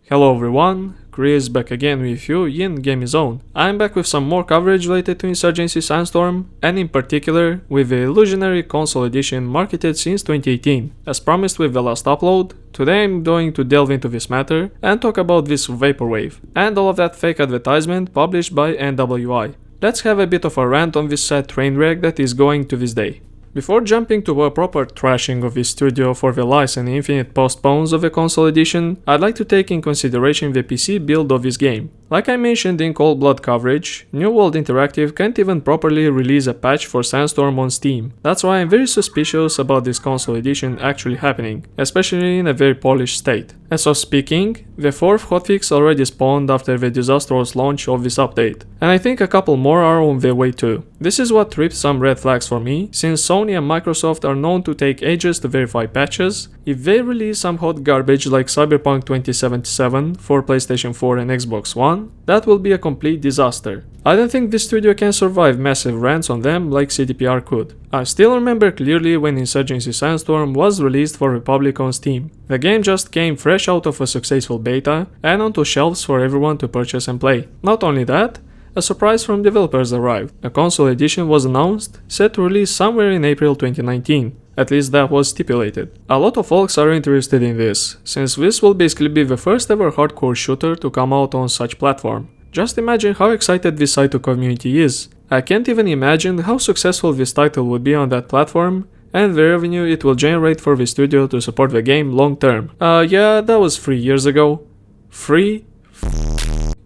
Hello everyone, Chris back again with you in Game Zone. I'm back with some more coverage related to Insurgency Sandstorm, and in particular with the illusionary console edition marketed since 2018. As promised with the last upload, today I'm going to delve into this matter and talk about this vaporwave, and all of that fake advertisement published by NWI. Let's have a bit of a rant on this sad train wreck that is going to this day. Before jumping to a proper trashing of this studio for the lies and infinite postpones of the console edition, I'd like to take in consideration the PC build of this game. Like I mentioned in Cold Blood coverage, New World Interactive can't even properly release a patch for Sandstorm on Steam. That's why I'm very suspicious about this console edition actually happening, especially in a very polished state. As of speaking, the fourth hotfix already spawned after the disastrous launch of this update, and I think a couple more are on their way too. This is what trips some red flags for me, since Sony and Microsoft are known to take ages to verify patches. If they release some hot garbage like Cyberpunk 2077 for PlayStation 4 and Xbox One, that will be a complete disaster. I don't think this studio can survive massive rants on them like CDPR could. I still remember clearly when Insurgency Sandstorm was released for the public on Steam. The game just came fresh out of a successful beta and onto shelves for everyone to purchase and play. Not only that, a surprise from developers arrived. A console edition was announced, set to release somewhere in April 2019. At least that was stipulated. A lot of folks are interested in this, since this will basically be the first ever hardcore shooter to come out on such platform. Just imagine how excited this Saito community is. I can't even imagine how successful this title would be on that platform, and the revenue it will generate for the studio to support the game long term. Yeah, that was 3 years ago. 3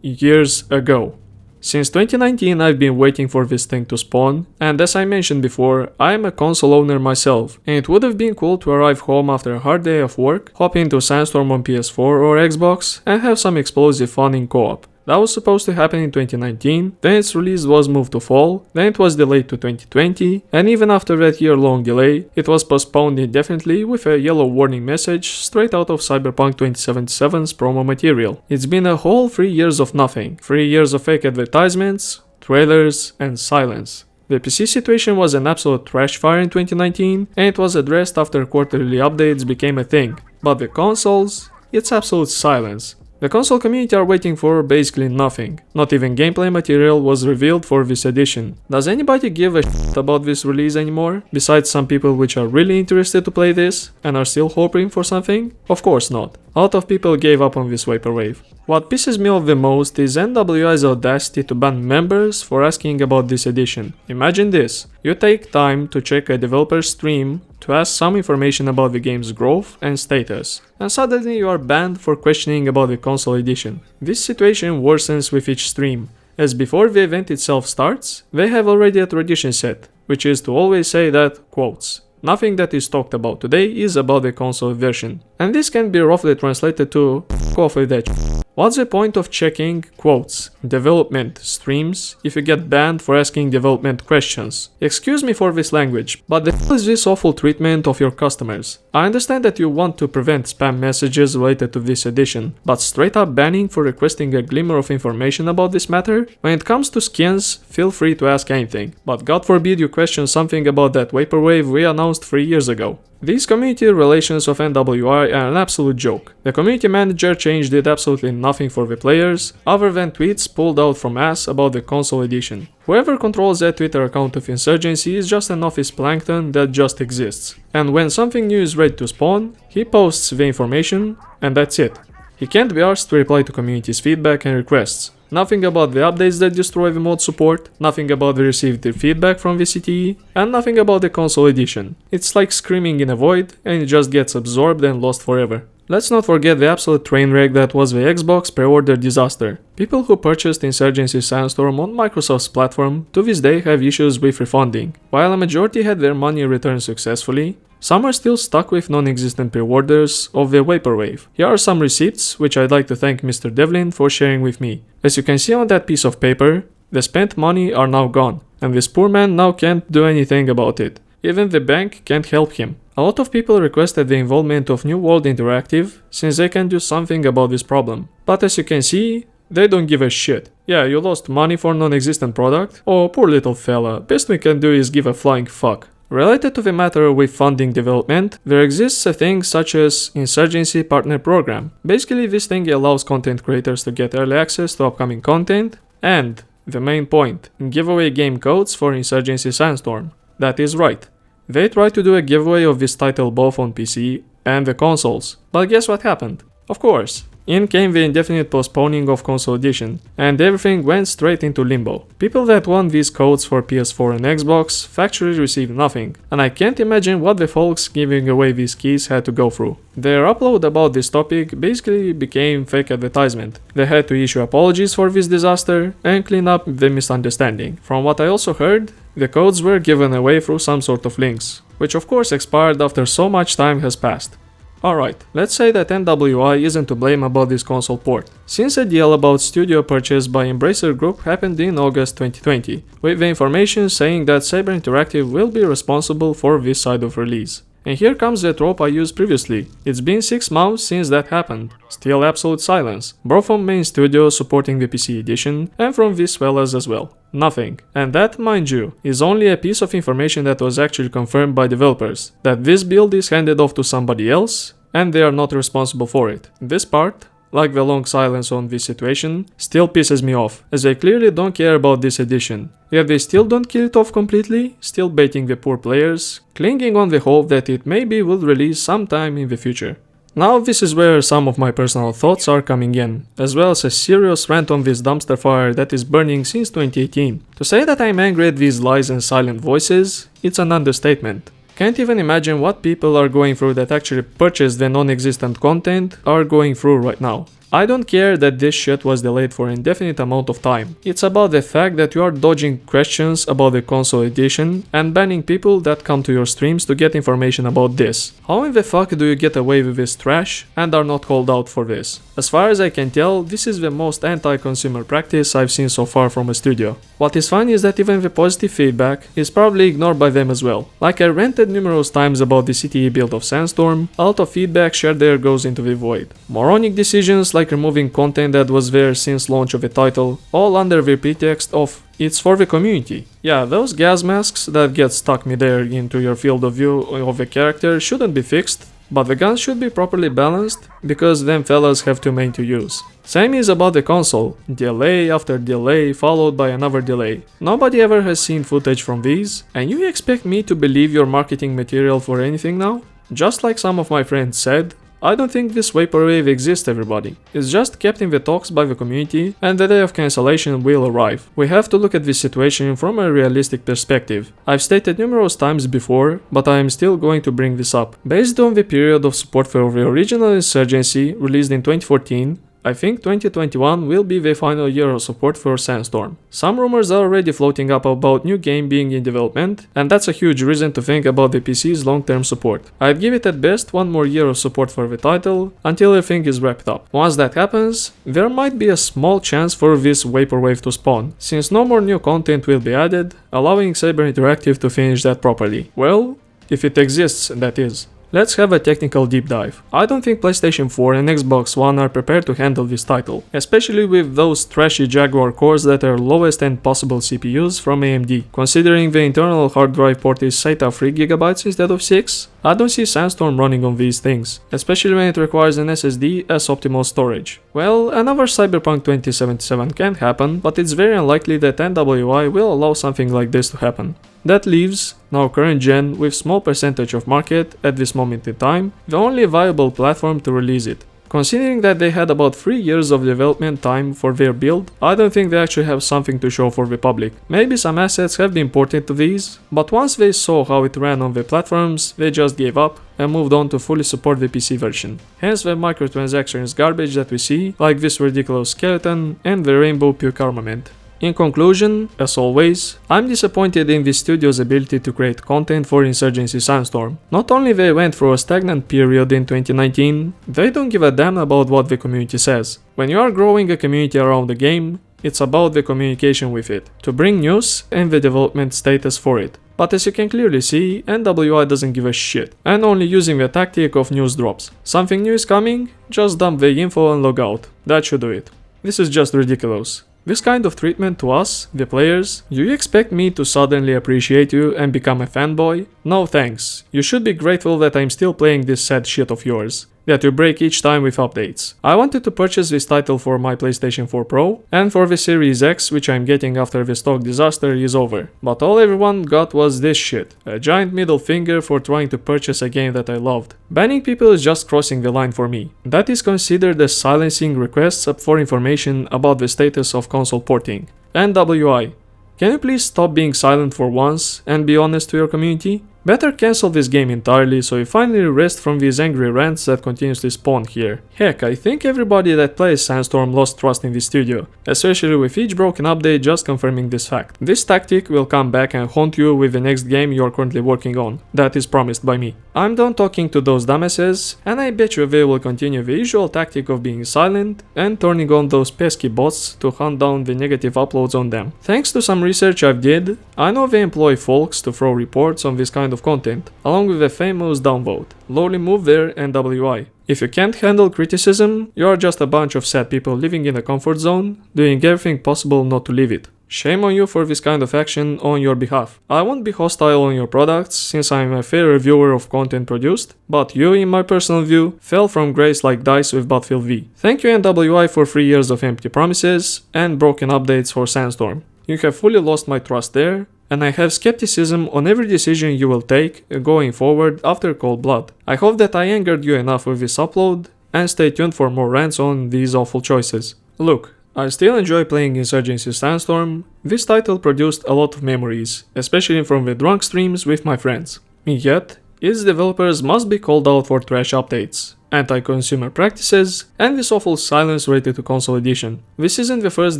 years ago. Since 2019 I've been waiting for this thing to spawn, and as I mentioned before, I am a console owner myself, and it would have been cool to arrive home after a hard day of work, hop into Sandstorm on PS4 or Xbox, and have some explosive fun in co-op. That was supposed to happen in 2019, then its release was moved to fall, then it was delayed to 2020, and even after that year-long delay, it was postponed indefinitely with a yellow warning message straight out of Cyberpunk 2077's promo material. It's been a whole 3 years of nothing. 3 years of fake advertisements, trailers, and silence. The PC situation was an absolute trash fire in 2019, and it was addressed after quarterly updates became a thing. But the consoles? It's absolute silence. The console community are waiting for basically nothing. Not even gameplay material was revealed for this edition. Does anybody give a shit about this release anymore? Besides some people which are really interested to play this and are still hoping for something? Of course not. A lot of people gave up on this vaporwave. What pisses me off the most is NWI's audacity to ban members for asking about this edition. Imagine this. You take time to check a developer's stream to ask some information about the game's growth and status, and suddenly you are banned for questioning about the console edition. This situation worsens with each stream, as before the event itself starts, they have already a tradition set, which is to always say that, quotes, "Nothing that is talked about today is about the console version." And this can be roughly translated to "F off with that shit." What's the point of checking, quotes, development streams if you get banned for asking development questions? Excuse me for this language, but the hell is this awful treatment of your customers? I understand that you want to prevent spam messages related to this edition, but straight up banning for requesting a glimmer of information about this matter? When it comes to skins, feel free to ask anything, but God forbid you question something about that vaporwave we announced 3 years ago. These community relations of NWI are an absolute joke. The community manager change did absolutely nothing for the players, other than tweets pulled out from ass about the console edition. Whoever controls that Twitter account of Insurgency is just an office plankton that just exists. And when something new is ready to spawn, he posts the information, and that's it. He can't be asked to reply to community's feedback and requests. Nothing about the updates that destroy the mod support, nothing about the received feedback from the CTE, and nothing about the console edition. It's like screaming in a void, and it just gets absorbed and lost forever. Let's not forget the absolute train wreck that was the Xbox pre-order disaster. People who purchased Insurgency Sandstorm on Microsoft's platform to this day have issues with refunding. While a majority had their money returned successfully, some are still stuck with non-existent pre-orders of the vaporwave. Here are some receipts which I'd like to thank Mr. Devlin for sharing with me. As you can see on that piece of paper, the spent money are now gone, and this poor man now can't do anything about it. Even the bank can't help him. A lot of people requested the involvement of New World Interactive, since they can do something about this problem. But as you can see, they don't give a shit. Yeah, you lost money for non-existent product? Oh, poor little fella, best we can do is give a flying fuck. Related to the matter with funding development, there exists a thing such as Insurgency Partner Program. Basically, this thing allows content creators to get early access to upcoming content and, the main point, give away game codes for Insurgency Sandstorm. That is right. They tried to do a giveaway of this title both on PC and the consoles, but guess what happened? Of course, in came the indefinite postponing of console edition, and everything went straight into limbo. People that won these codes for PS4 and Xbox factually received nothing, and I can't imagine what the folks giving away these keys had to go through. Their upload about this topic basically became fake advertisement. They had to issue apologies for this disaster and clean up the misunderstanding. From what I also heard, the codes were given away through some sort of links, which of course expired after so much time has passed. Alright, let's say that NWI isn't to blame about this console port, since a deal about studio purchase by Embracer Group happened in August 2020, with the information saying that Saber Interactive will be responsible for this side of release. And here comes the trope I used previously. It's been 6 months since that happened. Still absolute silence, both from main studio supporting the PC edition and from these fellas as well. Nothing. And that, mind you, is only a piece of information that was actually confirmed by developers, that this build is handed off to somebody else and they are not responsible for it. This part, like the long silence on this situation, still pisses me off, as they clearly don't care about this edition. Yet they still don't kill it off completely, still baiting the poor players, clinging on the hope that it maybe will release sometime in the future. Now this is where some of my personal thoughts are coming in, as well as a serious rant on this dumpster fire that is burning since 2018. To say that I'm angry at these lies and silent voices, it's an understatement. Can't even imagine what people are going through that actually purchased the non-existent content are going through right now. I don't care that this shit was delayed for an indefinite amount of time. It's about the fact that you are dodging questions about the console edition and banning people that come to your streams to get information about this. How in the fuck do you get away with this trash and are not called out for this? As far as I can tell, this is the most anti-consumer practice I've seen so far from a studio. What is funny is that even the positive feedback is probably ignored by them as well. Like I ranted numerous times about the CTE build of Sandstorm, a lot of feedback shared there goes into the void. Moronic decisions like removing content that was there since launch of the title, all under the pretext of it's for the community. Yeah, those gas masks that get stuck midair into your field of view of a character shouldn't be fixed, but the guns should be properly balanced, because them fellas have too many to use. Same is about the console, delay after delay followed by another delay. Nobody ever has seen footage from these, and you expect me to believe your marketing material for anything now? Just like some of my friends said, I don't think this vaporwave exists, everybody. It's just kept in the talks by the community, and the day of cancellation will arrive. We have to look at this situation from a realistic perspective. I've stated numerous times before, but I am still going to bring this up. Based on the period of support for the original Insurgency released in 2014, I think 2021 will be the final year of support for Sandstorm. Some rumors are already floating up about new game being in development, and that's a huge reason to think about the PC's long-term support. I'd give it at best one more year of support for the title, until everything is wrapped up. Once that happens, there might be a small chance for this vaporwave to spawn, since no more new content will be added, allowing Saber Interactive to finish that properly. Well, if it exists, that is. Let's have a technical deep dive. I don't think PlayStation 4 and Xbox One are prepared to handle this title, especially with those trashy Jaguar cores that are lowest end possible CPUs from AMD. Considering the internal hard drive port is SATA 3GB instead of 6, I don't see Sandstorm running on these things, especially when it requires an SSD as optimal storage. Well, another Cyberpunk 2077 can happen, but it's very unlikely that NWI will allow something like this to happen. That leaves, now current gen with small percentage of market at this moment in time, the only viable platform to release it. Considering that they had about 3 years of development time for their build, I don't think they actually have something to show for the public. Maybe some assets have been ported to these, but once they saw how it ran on the platforms, they just gave up and moved on to fully support the PC version. Hence the microtransactions garbage that we see, like this ridiculous skeleton and the rainbow puke armament. In conclusion, as always, I'm disappointed in the studio's ability to create content for Insurgency Sandstorm. Not only they went through a stagnant period in 2019, they don't give a damn about what the community says. When you are growing a community around the game, it's about the communication with it, to bring news and the development status for it. But as you can clearly see, NWI doesn't give a shit, and only using the tactic of news drops. Something new is coming? Just dump the info and log out. That should do it. This is just ridiculous. This kind of treatment to us, the players, you expect me to suddenly appreciate you and become a fanboy? No thanks. You should be grateful that I'm still playing this sad shit of yours, that you break each time with updates. I wanted to purchase this title for my PlayStation 4 Pro and for the Series X, which I'm getting after the stock disaster is over. But all everyone got was this shit. A giant middle finger for trying to purchase a game that I loved. Banning people is just crossing the line for me. That is considered as silencing requests for information about the status of console porting. NWI. Can you please stop being silent for once and be honest to your community? Better cancel this game entirely so you finally rest from these angry rants that continuously spawn here. Heck, I think everybody that plays Sandstorm lost trust in the studio, especially with each broken update just confirming this fact. This tactic will come back and haunt you with the next game you are currently working on. That is promised by me. I'm done talking to those dumbasses, and I bet you they will continue the usual tactic of being silent and turning on those pesky bots to hunt down the negative uploads on them. Thanks to some research I've did, I know they employ folks to throw reports on this kind of content, along with the famous downvote. Lowly move there, NWI. If you can't handle criticism, you are just a bunch of sad people living in a comfort zone, doing everything possible not to leave it. Shame on you for this kind of action on your behalf. I won't be hostile on your products, since I'm a fair reviewer of content produced, but you, in my personal view, fell from grace like dice with Battlefield V. Thank you NWI for 3 years of empty promises and broken updates for Sandstorm. You have fully lost my trust there, and I have skepticism on every decision you will take going forward after Cold Blood. I hope that I angered you enough with this upload, and stay tuned for more rants on these awful choices. Look, I still enjoy playing Insurgency Sandstorm. This title produced a lot of memories, especially from the drunk streams with my friends. Yet, its developers must be called out for trash updates, anti-consumer practices, and this awful silence related to console edition. This isn't the first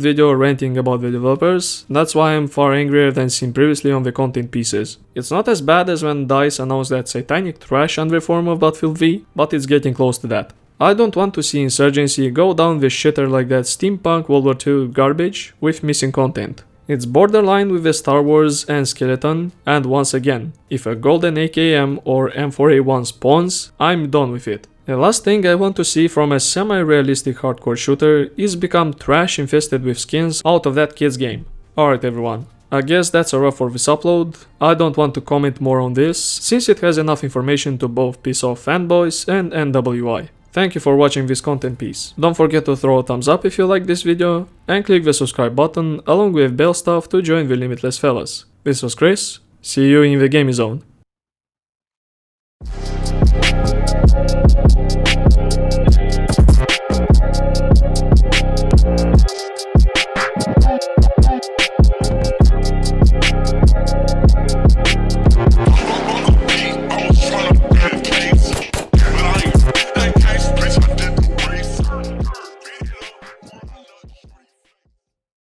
video ranting about the developers, that's why I'm far angrier than seen previously on the content pieces. It's not as bad as when DICE announced that satanic trash under form of Battlefield V, but it's getting close to that. I don't want to see Insurgency go down the shitter like that steampunk World War II garbage with missing content. It's borderline with the Star Wars and Skeleton, and once again, if a golden AKM or M4A1 spawns, I'm done with it. The last thing I want to see from a semi-realistic hardcore shooter is become trash infested with skins out of that kid's game. Alright everyone, I guess that's a wrap for this upload. I don't want to comment more on this, since it has enough information to both piss off fanboys and NWI. Thank you for watching this content piece. Don't forget to throw a thumbs up if you like this video, and click the subscribe button along with bell stuff to join the Limitless fellas. This was Chris, see you in the gaming zone.